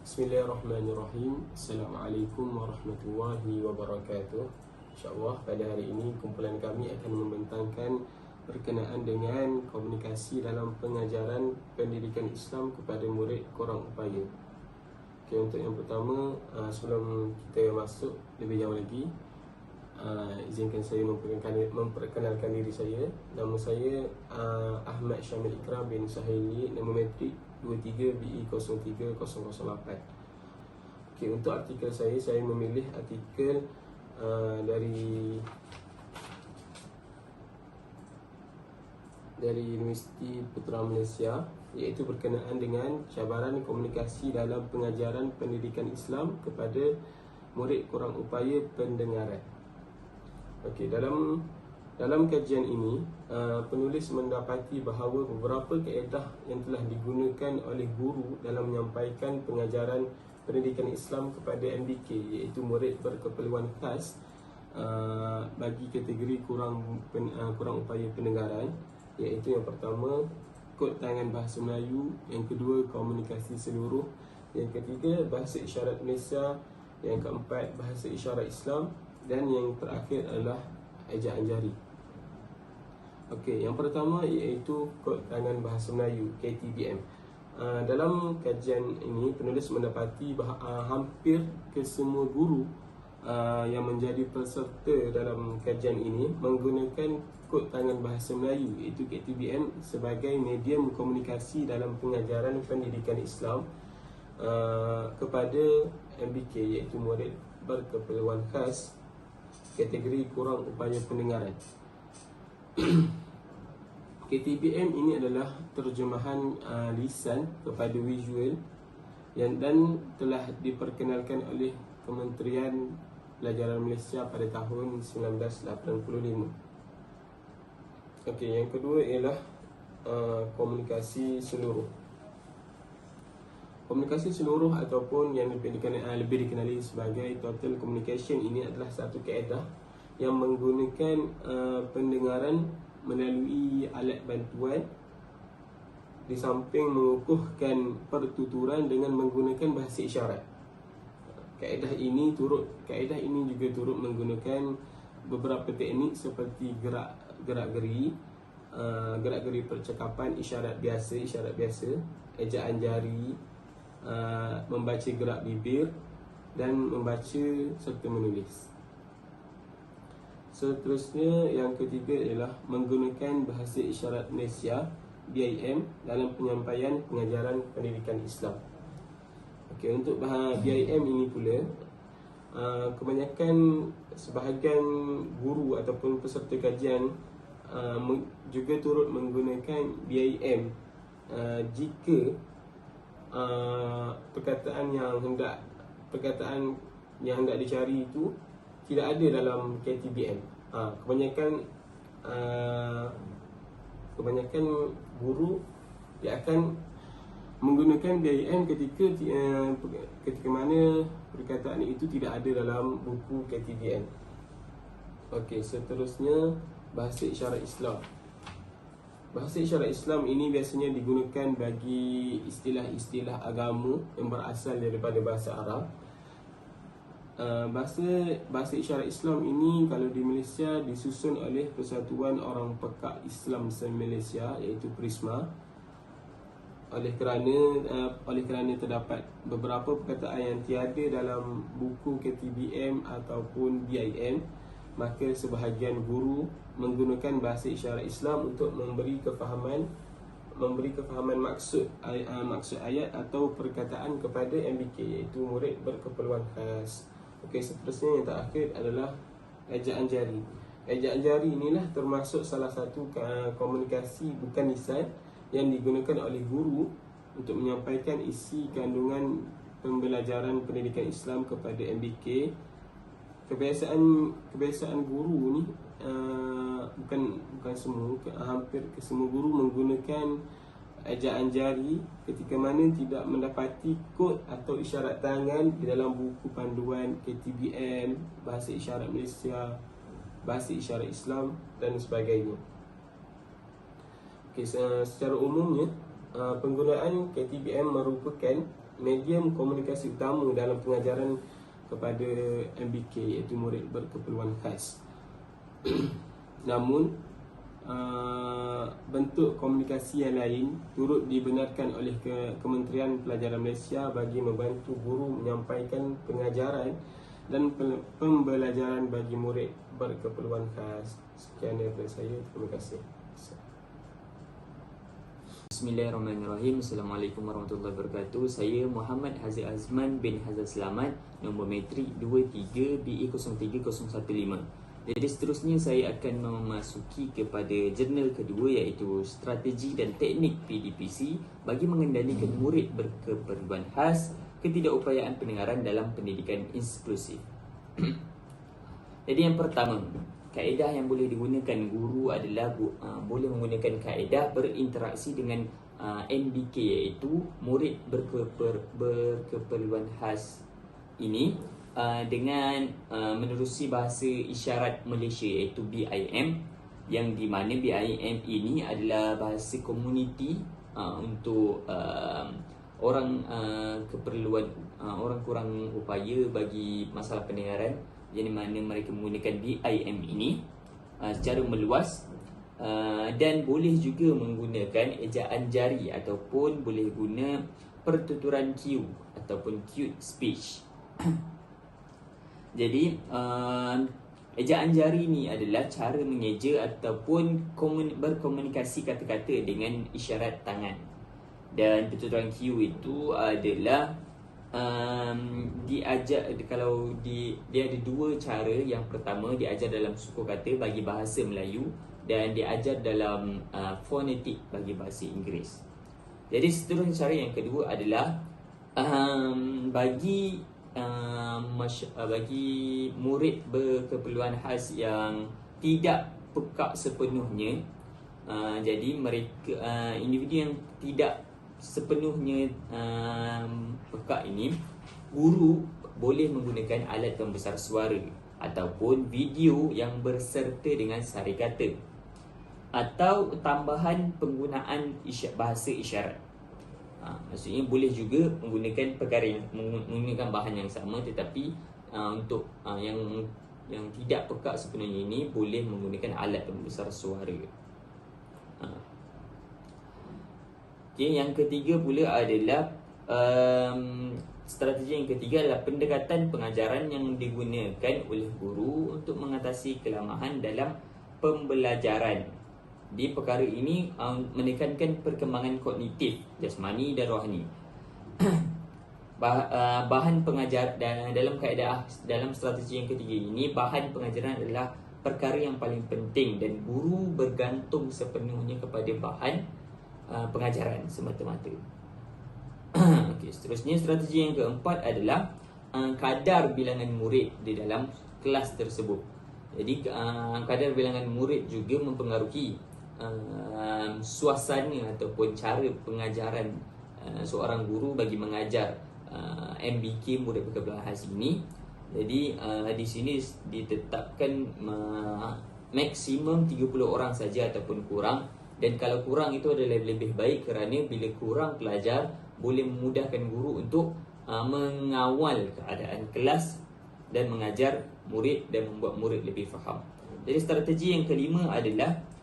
Bismillahirrahmanirrahim. Assalamualaikum warahmatullahi wabarakatuh. InsyaAllah pada hari ini kumpulan kami akan membentangkan berkenaan dengan komunikasi dalam pengajaran pendidikan Islam kepada murid kurang upaya. Okay, untuk yang pertama, sebelum kita masuk lebih jauh lagi, izinkan saya memperkenalkan diri saya. Nama saya Ahmad Syamil Ikram bin Sahili, nama metrik 23BE03008. Okay, untuk artikel saya memilih artikel dari Universiti Putra Malaysia, iaitu berkenaan dengan cabaran komunikasi dalam pengajaran pendidikan Islam kepada murid kurang upaya pendengaran. Okey, dalam kajian ini, penulis mendapati bahawa beberapa kaedah yang telah digunakan oleh guru dalam menyampaikan pengajaran pendidikan Islam kepada MBK, iaitu murid berkeperluan khas, bagi kategori kurang upaya pendengaran, iaitu yang pertama kod tangan bahasa Melayu, yang kedua komunikasi seluruh, yang ketiga bahasa isyarat Malaysia, yang keempat bahasa isyarat Islam, dan yang terakhir adalah ejaan jari. Okey, yang pertama iaitu kod tangan bahasa Melayu, KTBM. Dalam kajian ini, penulis mendapati bahawa hampir kesemua guru yang menjadi peserta dalam kajian ini menggunakan kod tangan bahasa Melayu, iaitu KTBM, sebagai medium komunikasi dalam pengajaran pendidikan Islam kepada MBK, iaitu murid berkeperluan khas kategori kurang upaya pendengaran. KTBM ini adalah terjemahan lisan kepada visual dan telah diperkenalkan oleh Kementerian Pelajaran Malaysia pada tahun 1985. Okey, yang kedua ialah komunikasi seluruh. Komunikasi seluruh ataupun yang lebih dikenali sebagai total communication ini adalah satu kaedah yang menggunakan pendengaran melalui alat bantuan di samping mengukuhkan pertuturan dengan menggunakan bahasa isyarat. Kaedah ini juga turut menggunakan beberapa teknik seperti gerak-geri percakapan, isyarat biasa, ejaan jari, membaca gerak bibir, dan membaca serta menulis. Seterusnya, yang ketiga ialah menggunakan bahasa isyarat Malaysia, BIM, dalam penyampaian pengajaran pendidikan Islam. Okey, untuk BIM ini pula, sebahagian guru ataupun peserta kajian juga turut menggunakan BIM jika perkataan yang hendak dicari itu tidak ada dalam KTBM. Kebanyakan guru dia akan menggunakan BIM ketika mana perkataan itu tidak ada dalam buku KTBM. Okey, seterusnya bahasa isyarat Islam. Bahasa isyarat Islam ini biasanya digunakan bagi istilah-istilah agama yang berasal daripada bahasa Arab. Bahasa isyarat Islam ini kalau di Malaysia disusun oleh Persatuan Orang Pekak Islam se-Malaysia, iaitu PRISMA. Oleh kerana terdapat beberapa perkataan yang tiada dalam buku KTBM ataupun BIM, maka sebahagian guru menggunakan bahasa isyarat Islam untuk memberi kefahaman maksud ayat atau perkataan kepada MBK, iaitu murid berkeperluan khas. Okey, seterusnya yang terakhir adalah ejaan jari. Ejaan jari inilah termasuk salah satu komunikasi bukan lisan yang digunakan oleh guru untuk menyampaikan isi kandungan pembelajaran pendidikan Islam kepada MBK. Kebiasaan guru ni bukan semua, hampir kesemua guru menggunakan ejaan jari ketika mana tidak mendapati kod atau isyarat tangan di dalam buku panduan KTBM, bahasa isyarat Malaysia, bahasa isyarat Islam dan sebagainya. Okey, secara umumnya penggunaan KTBM merupakan medium komunikasi utama dalam pengajaran kepada MBK, iaitu murid berkeperluan khas. Namun bentuk komunikasi yang lain turut dibenarkan oleh Kementerian Pelajaran Malaysia bagi membantu guru menyampaikan pengajaran dan pembelajaran bagi murid berkeperluan khas. Sekian daripada saya. Terima kasih. Bismillahirrahmanirrahim. Assalamualaikum warahmatullahi wabarakatuh. Saya Muhammad Hazir Azman bin Hazar Selamat, nombor metrik 23 BE03015. Jadi seterusnya saya akan memasuki kepada jurnal kedua, iaitu strategi dan teknik PDPC bagi mengendalikan murid berkeperluan khas, ketidakupayaan pendengaran dalam pendidikan inklusif. Jadi yang pertama, kaedah yang boleh digunakan guru adalah boleh menggunakan kaedah berinteraksi dengan MBK, iaitu murid berkeperluan khas ini dengan menerusi bahasa isyarat Malaysia, iaitu BIM, yang di mana BIM ini adalah bahasa komuniti untuk orang keperluan orang kurang upaya bagi masalah pendengaran, yang di mana mereka menggunakan BIM ini secara meluas, dan boleh juga menggunakan ejaan jari ataupun boleh guna pertuturan Q ataupun cue speech. Jadi ejaan jari ni adalah cara mengeja ataupun berkomunikasi kata-kata dengan isyarat tangan. Dan pertuturan Q itu adalah diajar, kalau dia ada dua cara. Yang pertama diajar dalam suku kata bagi bahasa Melayu, dan diajar dalam fonetik bagi bahasa Inggeris. Jadi seterusnya cara yang kedua adalah bagi murid berkeperluan khas yang tidak peka sepenuhnya, jadi mereka individu yang tidak sepenuhnya peka ini, guru boleh menggunakan alat pembesar suara ataupun video yang berserta dengan sari kata, atau tambahan penggunaan bahasa isyarat. Maksudnya boleh juga menggunakan perkara yang menggunakan bahan yang sama, tetapi untuk yang tidak peka sepenuhnya ini boleh menggunakan alat pembesar suara. Okay, yang ketiga pula adalah strategi yang ketiga adalah pendekatan pengajaran yang digunakan oleh guru untuk mengatasi kelemahan dalam pembelajaran. Di perkara ini menekankan perkembangan kognitif, jasmani dan rohani. Bahan pengajar dalam kaedah dalam strategi yang ketiga ini, bahan pengajaran adalah perkara yang paling penting dan guru bergantung sepenuhnya kepada bahan pengajaran semata-mata. Okay, seterusnya strategi yang keempat adalah kadar bilangan murid di dalam kelas tersebut. Jadi kadar bilangan murid juga mempengaruhi suasana ataupun cara pengajaran seorang guru bagi mengajar MBK, murid berkeperluan khas ini. Jadi di sini ditetapkan maksimum 30 orang saja ataupun kurang, dan kalau kurang itu adalah lebih baik, kerana bila kurang pelajar boleh memudahkan guru untuk mengawal keadaan kelas dan mengajar murid dan membuat murid lebih faham. Jadi strategi yang kelima adalah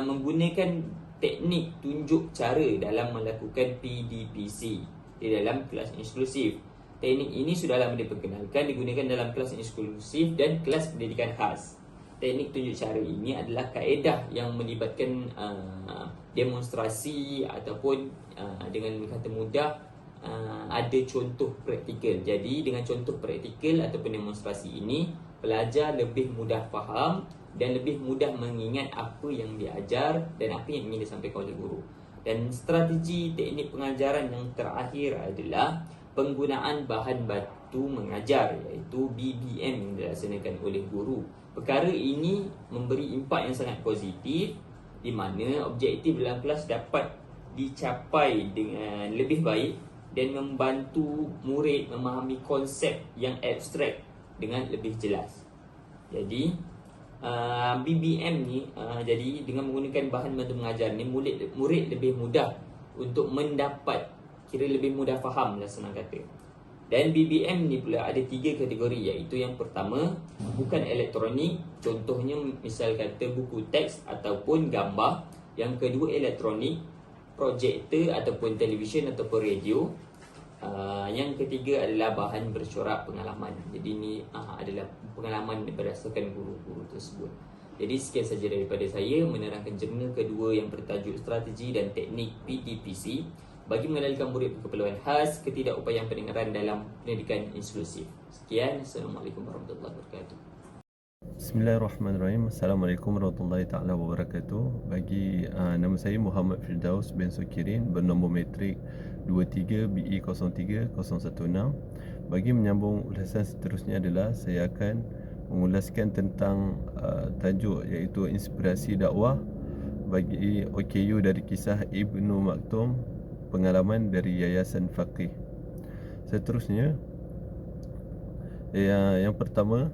menggunakan teknik tunjuk cara dalam melakukan PDPC di dalam kelas inklusif. Teknik ini sudah lama diperkenalkan, digunakan dalam kelas inklusif dan kelas pendidikan khas. Teknik tunjuk cara ini adalah kaedah yang melibatkan demonstrasi ataupun dengan kata mudah ada contoh praktikal. Jadi dengan contoh praktikal ataupun demonstrasi ini, pelajar lebih mudah faham dan lebih mudah mengingat apa yang diajar dan apa yang ingin disampaikan oleh guru. Dan strategi teknik pengajaran yang terakhir adalah penggunaan bahan batu mengajar, iaitu BBM yang dilaksanakan oleh guru. Perkara ini memberi impak yang sangat positif, di mana objektif dalam kelas dapat dicapai dengan lebih baik dan membantu murid memahami konsep yang abstrak dengan lebih jelas. Jadi BBM ni jadi dengan menggunakan bahan bantu mengajar ni, murid lebih mudah untuk mendapat kira lebih mudah faham lah senang kata. Dan BBM ni pula ada 3 kategori, iaitu yang pertama bukan elektronik, contohnya misal kata buku teks ataupun gambar. Yang kedua elektronik, projektor ataupun televisyen ataupun radio. Yang ketiga adalah bahan bercorak pengalaman. Jadi ini adalah pengalaman berdasarkan guru-guru tersebut. Jadi sekian saja daripada saya menerangkan jurnal kedua yang bertajuk Strategi dan Teknik PTPC bagi mengendalikan murid berkeperluan khas, ketidakupayaan pendengaran dalam pendidikan inklusif. Sekian, Assalamualaikum warahmatullahi wabarakatuh. Bismillahirrahmanirrahim. Assalamualaikum warahmatullahi taala wabarakatuh. Bagi nama saya Muhammad Firdaus bin Sukirin, bernombor matrik 23 BE 03016. Bagi menyambung ulasan seterusnya adalah saya akan mengulaskan tentang tajuk iaitu inspirasi dakwah bagi OKU dari kisah Ibnu Maktum, pengalaman dari Yayasan Faqih. Seterusnya, yang pertama,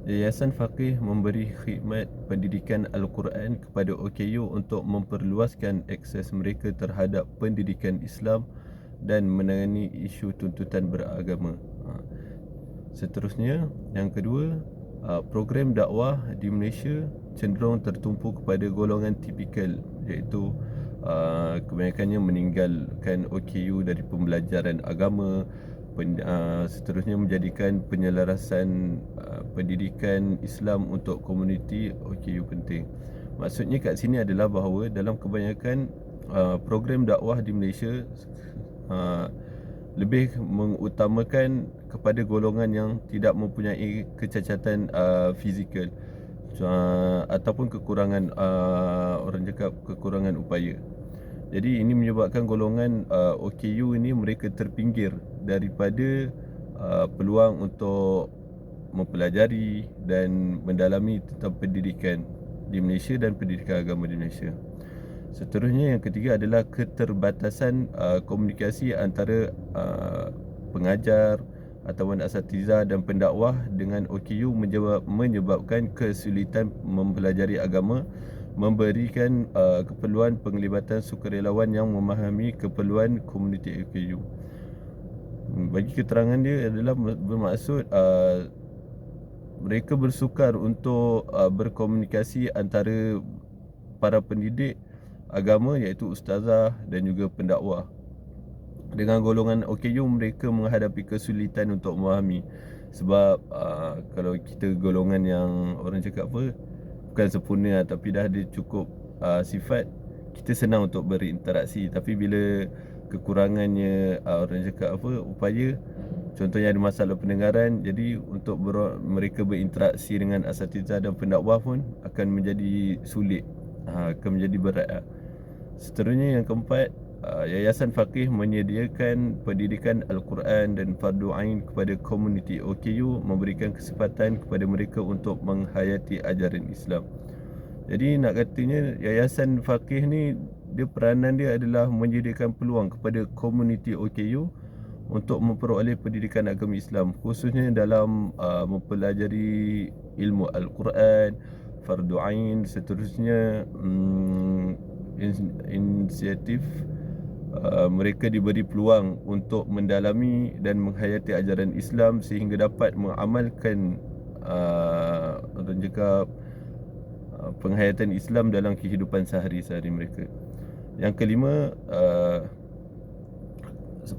Yayasan Faqih memberi khidmat pendidikan Al-Quran kepada OKU untuk memperluaskan akses mereka terhadap pendidikan Islam dan menangani isu tuntutan beragama. Seterusnya, yang kedua, program dakwah di Malaysia cenderung tertumpu kepada golongan tipikal, iaitu kebanyakannya meninggalkan OKU dari pembelajaran agama. Seterusnya menjadikan penyelarasan pendidikan Islam untuk komuniti OKU penting. Maksudnya kat sini adalah bahawa dalam kebanyakan program dakwah di Malaysia lebih mengutamakan kepada golongan yang tidak mempunyai kecacatan fizikal ataupun kekurangan orang cakap kekurangan upaya. Jadi ini menyebabkan golongan OKU ini mereka terpinggir daripada peluang untuk mempelajari dan mendalami tentang pendidikan di Malaysia dan pendidikan agama di Malaysia. Seterusnya, yang ketiga adalah keterbatasan komunikasi antara pengajar ataupun asatiza dan pendakwah dengan OKU menyebabkan kesulitan mempelajari agama, memberikan keperluan penglibatan sukarelawan yang memahami keperluan komuniti OKU. Bagi keterangan dia adalah bermaksud mereka bersukar untuk berkomunikasi antara para pendidik agama iaitu ustazah dan juga pendakwah. Dengan golongan OKU mereka menghadapi kesulitan untuk memahami. Sebab kalau kita golongan yang orang cakap apa, bukan sempurna tapi dah ada cukup sifat, kita senang untuk berinteraksi. Tapi bila kekurangannya orang cakap apa, upaya, contohnya ada masalah pendengaran, jadi untuk mereka berinteraksi dengan asatizah dan pendakwah pun akan menjadi sulit, akan menjadi berat. Seterusnya, yang keempat, Yayasan Faqih menyediakan pendidikan Al-Quran dan Fardu Ain kepada komuniti OKU, memberikan kesempatan kepada mereka untuk menghayati ajaran Islam. Jadi nak katanya Yayasan Faqih ni, dia peranan dia adalah menyediakan peluang kepada komuniti OKU untuk memperoleh pendidikan agama Islam, khususnya dalam mempelajari ilmu Al-Quran, Fardu Ain. Seterusnya, inisiatif mereka diberi peluang untuk mendalami dan menghayati ajaran Islam sehingga dapat mengamalkan orang cakap penghayatan Islam dalam kehidupan sehari-hari mereka. Yang kelima,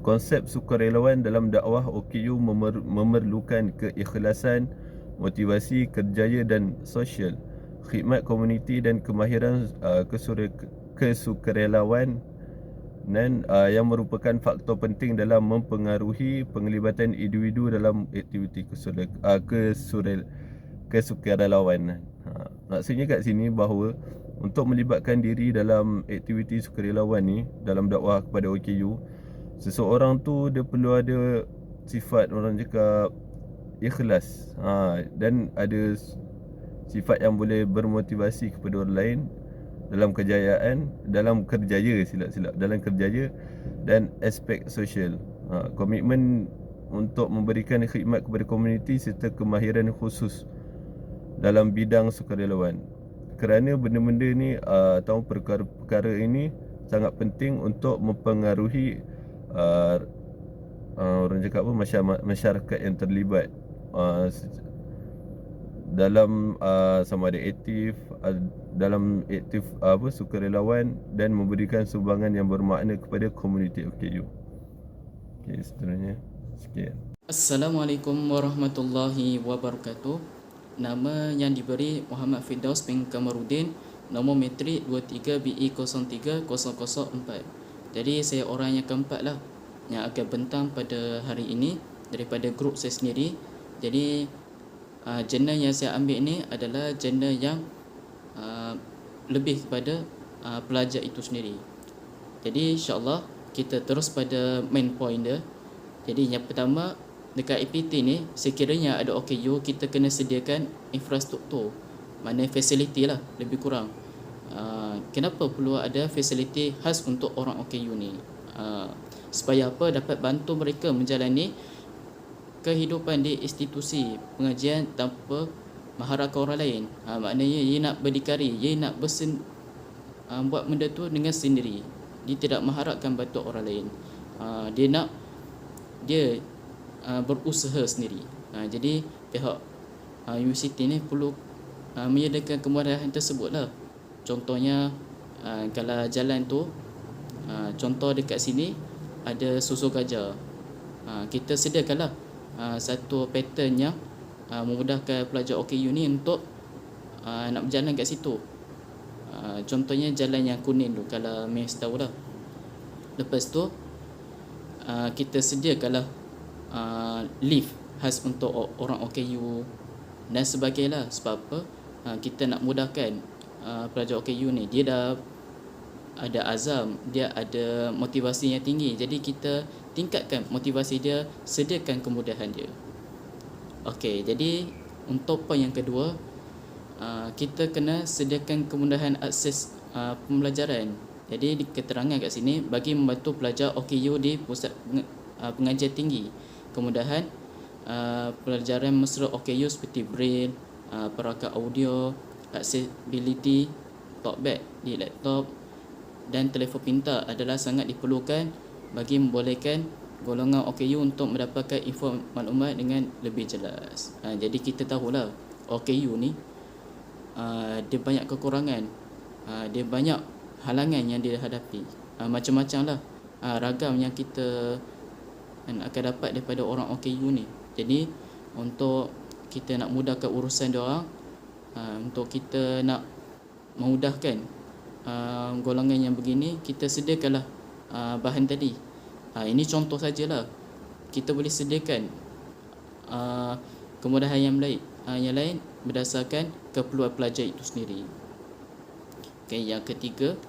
konsep sukarelawan dalam dakwah OKU memerlukan keikhlasan, motivasi, kerjaya dan sosial, khidmat komuniti dan kemahiran kesukarelawan dan yang merupakan faktor penting dalam mempengaruhi penglibatan individu dalam aktiviti kesukarelawanan. Maksudnya kat sini bahawa untuk melibatkan diri dalam aktiviti sukarelawan ni dalam dakwah kepada OKU, seseorang tu dia perlu ada sifat orang cakap ikhlas, dan ada sifat yang boleh bermotivasi kepada orang lain dalam kejayaan, dalam kerjaya, dalam kerjaya dan aspek sosial. Komitmen untuk memberikan khidmat kepada komuniti serta kemahiran khusus dalam bidang sukarelawan. Kerana benda-benda ni atau perkara-perkara ini sangat penting untuk mempengaruhi uh, orang cakap apa, masyarakat yang terlibat uh, dalam sama ada aktif, dalam aktif sukarelawan dan memberikan sumbangan yang bermakna kepada komuniti OKU. Okey, seterusnya. Sekian. Assalamualaikum warahmatullahi wabarakatuh. Nama yang diberi Muhammad Firdaus bin Kamarudin, nombor metrik 23BE03004. Jadi saya orang yang keempat lah yang akan bentang pada hari ini daripada grup saya sendiri. Jadi jurnal yang saya ambil ni adalah jurnal yang lebih kepada pelajar itu sendiri. Jadi insyaAllah kita terus pada main point dia. Jadi yang pertama, dekat APT ni sekiranya ada OKU, kita kena sediakan infrastruktur, mana fasiliti lah lebih kurang. Kenapa perlu ada fasiliti khas untuk orang OKU ni? Supaya apa? Dapat bantu mereka menjalani kehidupan di institusi pengajian tanpa mengharapkan orang lain. Maknanya ia nak berdikari, ia nak buat benda tu dengan sendiri. Dia tidak mengharapkan bantuan orang lain. Dia berusaha sendiri. Jadi pihak universiti ni perlu menyediakan kemudahan tersebut lah. Contohnya kalau jalan tu, contoh dekat sini ada susu gajah, kita sediakanlah satu pattern yang memudahkan pelajar OKU ni untuk nak berjalan kat situ. Contohnya jalan yang kuning tu, kalau Miss tahu lah. Lepas tu kita sediakanlah lift khas untuk orang OKU dan sebagainya. Sebab apa? Kita nak mudahkan pelajar OKU ni. Dia dah ada azam, dia ada motivasi yang tinggi. Jadi kita tingkatkan motivasi dia, sediakan kemudahan dia. Okey, jadi untuk poin yang kedua, kita kena sediakan kemudahan akses pembelajaran. Jadi di keterangan kat sini, bagi membantu pelajar OKU di pusat pengajian tinggi, kemudahan pelajaran mesra OKU seperti braille, perangkat audio, accessibility, talkback di laptop dan telefon pintar adalah sangat diperlukan bagi membolehkan golongan OKU untuk mendapatkan info maklumat dengan lebih jelas. Jadi kita tahulah OKU ni dia banyak kekurangan, dia banyak halangan yang dia hadapi, macam-macam lah ragam yang kita akan dapat daripada orang OKU ni. Jadi untuk kita nak mudahkan urusan dia orang, untuk kita nak memudahkan golongan yang begini, kita sediakanlah bahan tadi. Ini contoh sajalah. Kita boleh sediakan kemudahan yang lain berdasarkan keperluan pelajar itu sendiri. Okey, yang ketiga,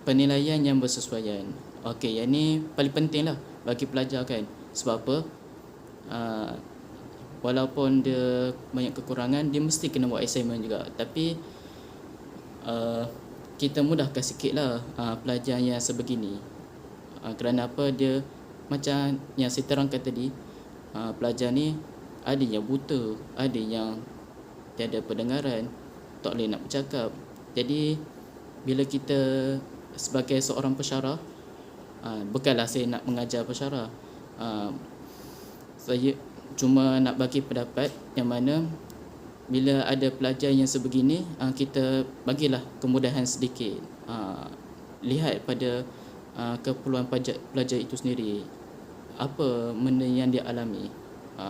penilaian yang bersesuaian. Yang ni paling penting lah bagi pelajar kan. Sebab apa? Walaupun dia banyak kekurangan, dia mesti kena buat assignment juga. Tapi kita mudahkan sikit lah pelajar yang sebegini. Kerana apa? Dia macam yang saya terangkan tadi, pelajar ni ada yang buta, ada yang tiada pendengaran, tak boleh nak bercakap. Jadi bila kita sebagai seorang pensyarah, bukanlah saya nak mengajar pensyarah, saya cuma nak bagi pendapat yang mana bila ada pelajar yang sebegini, kita bagilah kemudahan sedikit. Lihat pada keperluan pelajar itu sendiri, apa benda yang dia alami.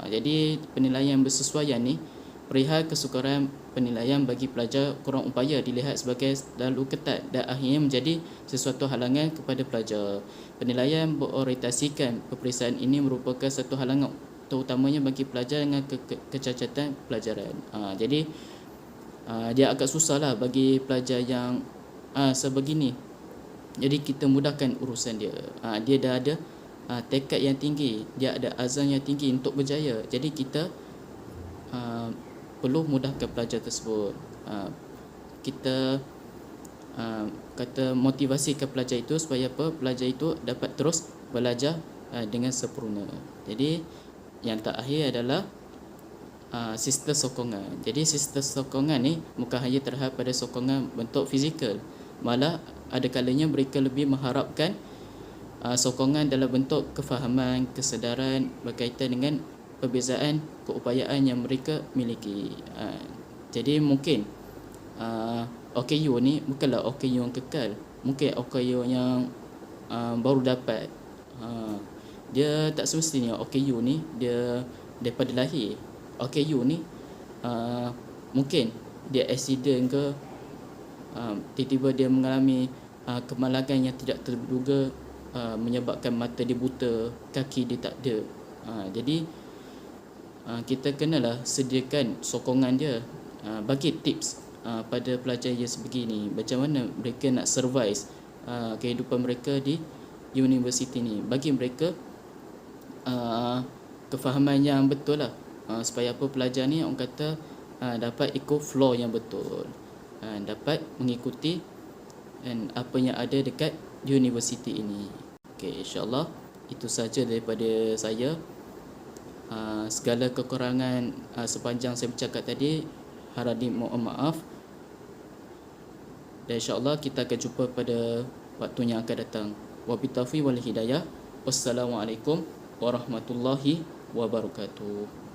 Jadi penilaian bersesuaian ni perihal kesukaran penilaian bagi pelajar kurang upaya dilihat sebagai terlalu ketat dan akhirnya menjadi sesuatu halangan kepada pelajar. Penilaian berorientasikan peperiksaan ini merupakan satu halangan terutamanya bagi pelajar dengan kecacatan pelajaran. Jadi dia agak susah lah bagi pelajar yang sebegini. Jadi kita mudahkan urusan dia. Dia dah ada tekad yang tinggi, dia ada azam yang tinggi untuk berjaya. Jadi kita perlu mudahkan pelajar tersebut. Kita kata motivasikan pelajar itu supaya apa? Pelajar itu dapat terus belajar dengan sempurna. Jadi yang terakhir adalah sistem sokongan. Jadi sistem sokongan ni bukan hanya terhad pada sokongan bentuk fizikal, malah ada kalanya mereka lebih mengharapkan sokongan dalam bentuk kefahaman, kesedaran berkaitan dengan perbezaan keupayaan yang mereka miliki. Jadi mungkin OKU ni bukanlah OKU yang kekal, mungkin OKU yang baru dapat. Dia tak semestinya OKU ni dia daripada lahir. OKU ni mungkin dia accident ke, tiba-tiba dia mengalami kemalangan yang tidak terduga, menyebabkan mata dia buta, kaki dia tak ada. Jadi kita kenalah sediakan sokongan dia, bagi tips pada pelajar yang sebegini, macam mana mereka nak survive kehidupan mereka di universiti ni, bagi mereka kefahaman yang betul lah, supaya apa pelajar ni orang kata dapat ikut flow yang betul, dapat mengikuti dan apa yang ada dekat universiti ini. Okey, insyaAllah itu saja daripada saya. Segala kekurangan sepanjang saya bercakap tadi harap dimohon maaf, dan insyaAllah kita akan jumpa pada waktu yang akan datang. Wabillahi taufiq wal hidayah. Wassalamualaikum warahmatullahi wabarakatuh.